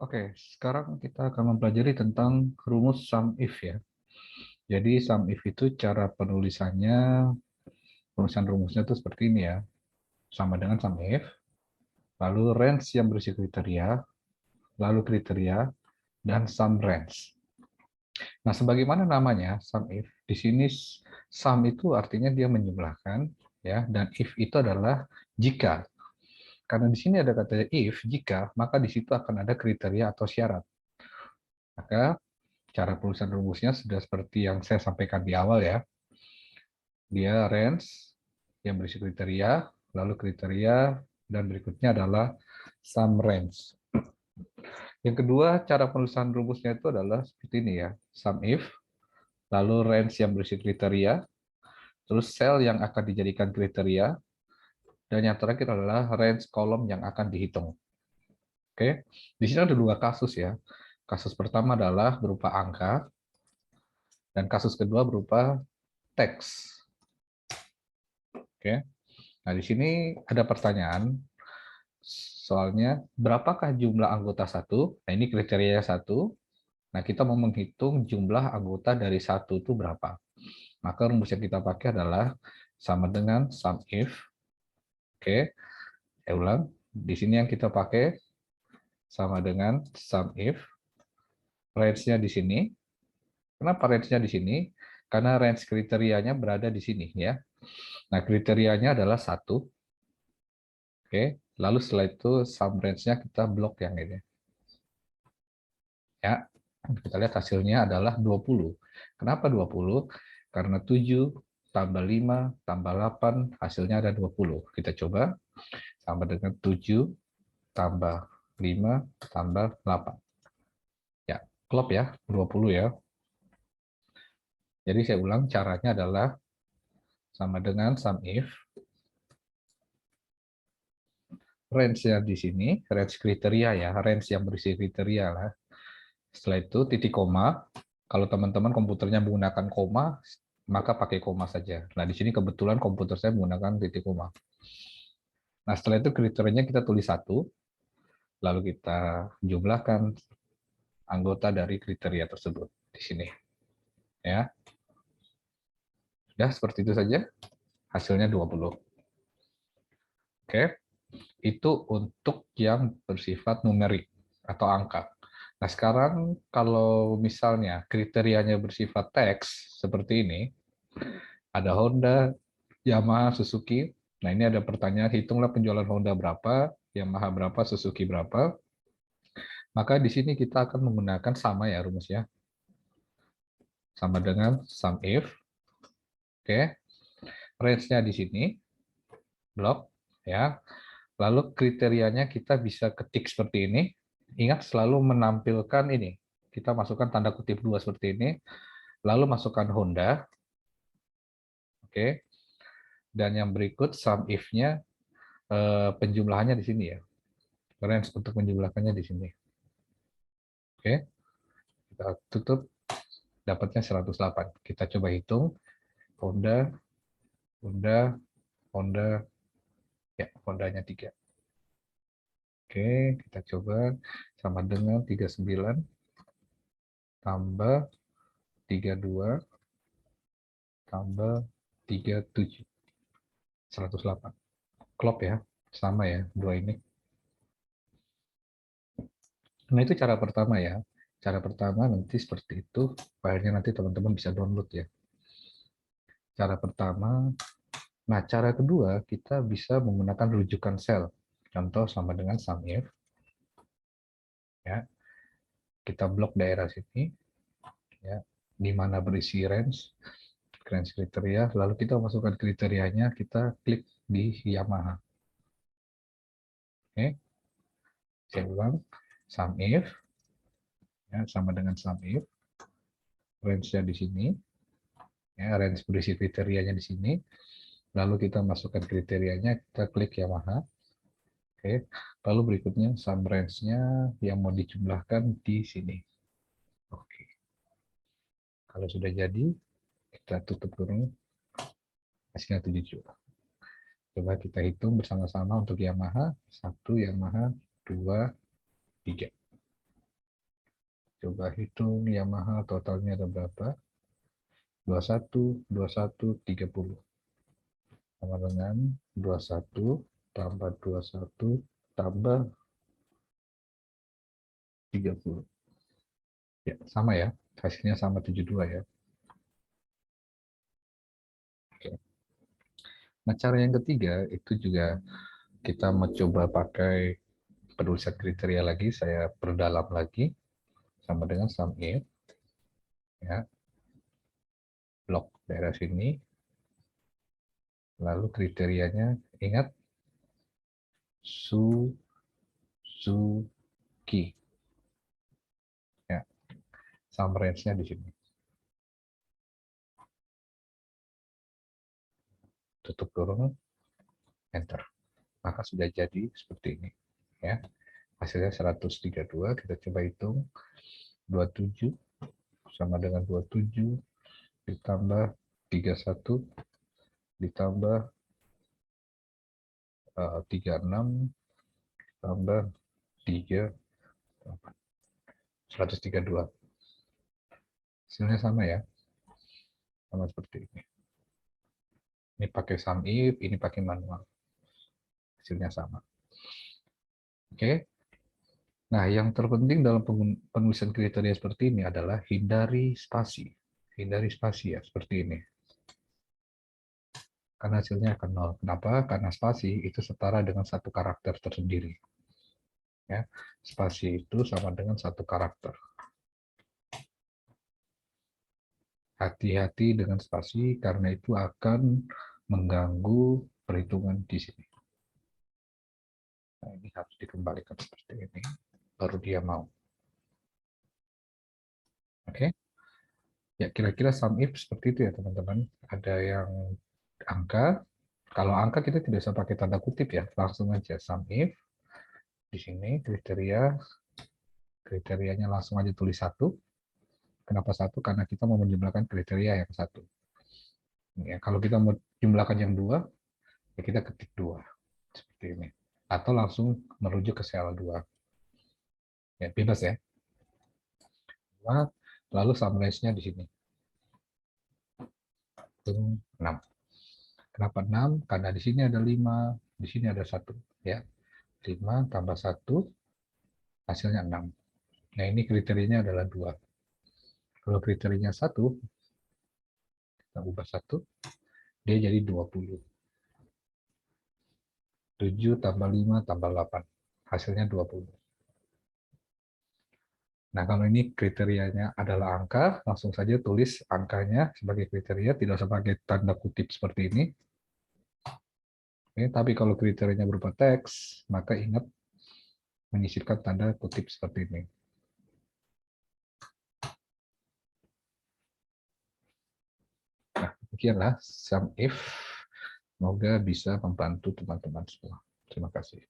Oke, sekarang kita akan mempelajari tentang rumus sum if ya. Jadi sum if itu cara penulisannya, penulisan rumusnya itu seperti ini ya. Sama dengan sum if, lalu range yang berisi kriteria, lalu kriteria, dan sum range. Nah, sebagaimana namanya sum if, di sini sum itu artinya dia menjumlahkan, ya, dan if itu adalah jika. Karena di sini ada kata if, jika, maka di situ akan ada kriteria atau syarat. Maka cara penulisan rumusnya sudah seperti yang saya sampaikan di awal ya. Dia range yang berisi kriteria, lalu kriteria, dan berikutnya adalah sum range. Yang kedua, cara penulisan rumusnya itu adalah seperti ini ya. Sum if, lalu range yang berisi kriteria, terus sel yang akan dijadikan kriteria, dan yang terakhir adalah range kolom yang akan dihitung. Oke, di sini ada dua kasus ya. Kasus pertama adalah berupa angka, dan kasus kedua berupa teks. Oke, nah di sini ada pertanyaan, soalnya berapakah jumlah anggota satu? Nah ini kriterianya satu. Nah kita mau menghitung jumlah anggota dari satu itu berapa. Maka rumus yang kita pakai adalah sama dengan sum if. Oke, saya ulang. Di sini yang kita pakai sama dengan sum if. Range-nya di sini. Kenapa range-nya di sini? Karena range kriterianya berada di sini ya. Nah kriterianya adalah satu. Oke, lalu setelah itu sum range-nya kita blok yang ini. Ya, kita lihat hasilnya adalah 20. Kenapa 20? Karena 7 tambah 5 tambah 8 hasilnya ada 20. Kita coba sama dengan 7 tambah 5 tambah 8. Ya, klop ya, 20 ya. Jadi saya ulang, caranya adalah sama dengan sum if. Range-nya di sini, range kriteria ya, range yang berisi kriteria lah. Setelah itu titik koma. Kalau teman-teman komputernya menggunakan koma, maka pakai koma saja. Nah, di sini kebetulan komputer saya menggunakan titik koma. Nah, setelah itu kriterianya kita tulis satu, lalu kita jumlahkan anggota dari kriteria tersebut di sini. Ya, sudah seperti itu saja. Hasilnya 20. Oke, itu untuk yang bersifat numerik atau angka. Nah, sekarang kalau misalnya kriterianya bersifat teks seperti ini, ada Honda, Yamaha, Suzuki. Nah, ini ada pertanyaan, hitunglah penjualan Honda berapa, Yamaha berapa, Suzuki berapa. Maka di sini kita akan menggunakan sama ya rumusnya. Sama dengan sum if. Oke. Range-nya di sini, blok ya. Lalu kriterianya kita bisa ketik seperti ini. Ingat selalu menampilkan ini. Kita masukkan tanda kutip 2 seperti ini. Lalu masukkan Honda. Oke. Dan yang berikut sum if-nya penjumlahannya di sini ya. Range untuk menjumlahkannya di sini. Oke. Kita tutup, dapatnya 108. Kita coba hitung. Honda, Honda, Honda, ya Hondanya 3. Oke, kita coba sama dengan 39 tambah 32 tambah 37. 108. Klop ya, sama ya, dua ini. Nah itu cara pertama ya. Cara pertama nanti seperti itu, filenya nanti teman-teman bisa download ya. Cara pertama. Nah, cara kedua, kita bisa menggunakan rujukan sel. Contoh sama dengan sum if. Ya, kita blok daerah sini, ya, di mana berisi range, range kriteria, lalu kita masukkan kriterianya, kita klik di Yamaha. Oke, saya ulang, sum if, ya, sama dengan sum if, range-nya di sini, ya, range berisi kriterianya di sini, lalu kita masukkan kriterianya, kita klik Yamaha. Oke, lalu berikutnya sum range-nya yang mau dijumlahkan di sini. Oke, kalau sudah jadi, kita tutup dulu, hasilnya 7 juta. Coba kita hitung bersama-sama untuk Yamaha. 1, Yamaha, 2, 3. Coba hitung Yamaha totalnya ada berapa? 21, 21, 30. Sama dengan 21 tambah 21 tambah 30. Ya, sama ya. Hasilnya sama 72 ya. Oke. Nah, cara yang ketiga itu juga kita mencoba pakai penulisan kriteria lagi. Saya perdalam lagi sama dengan sum if. Ya, blok daerah sini. Lalu kriterianya ingat Suzuki. Ya, sum range-nya di sini. Tutup kurung, enter. Maka sudah jadi seperti ini. Ya, hasilnya 132. Kita coba hitung 27 sama dengan 27 ditambah 31 ditambah 36 tambah 3 132. Hasilnya sama ya, sama seperti ini. Ini pakai sum if, ini pakai manual. Hasilnya sama. Oke. Nah, yang terpenting dalam penulisan kriteria seperti ini adalah hindari spasi. Hindari spasi ya, seperti ini. Karena hasilnya akan nol. Kenapa? Karena spasi itu setara dengan satu karakter tersendiri. Ya, spasi itu sama dengan satu karakter. Hati-hati dengan spasi karena itu akan mengganggu perhitungan di sini. Nah, ini harus dikembalikan seperti ini, baru dia mau. Oke? Ya, kira-kira sum if seperti itu ya, teman-teman. Ada yang angka. Kalau angka kita tidak usah pakai tanda kutip ya, langsung aja sum if. Di sini kriterianya langsung aja tulis 1. Kenapa 1? Karena kita mau menjumlahkan kriteria yang 1. Ya, kalau kita mau jumlahkan yang 2, ya kita ketik 2. Seperti ini. Atau langsung merujuk ke sel 2. Ya, bebas ya. Lalu sum range-nya di sini. 6. Kenapa 6? Karena di sini ada 5, di sini ada 1. Ya. 5 tambah 1, hasilnya 6. Nah, ini kriterianya adalah 2. Kalau kriterianya 1, kita ubah 1, dia jadi 20. 7 tambah 5 tambah 8. Hasilnya 20. Nah, kalau ini kriterianya adalah angka, langsung saja tulis angkanya sebagai kriteria, tidak usah pakai tanda kutip seperti ini. Tapi kalau kriterianya berupa teks, maka ingat menyisipkan tanda kutip seperti ini. Nah, demikianlah sum if. Semoga bisa membantu teman-teman semua. Terima kasih.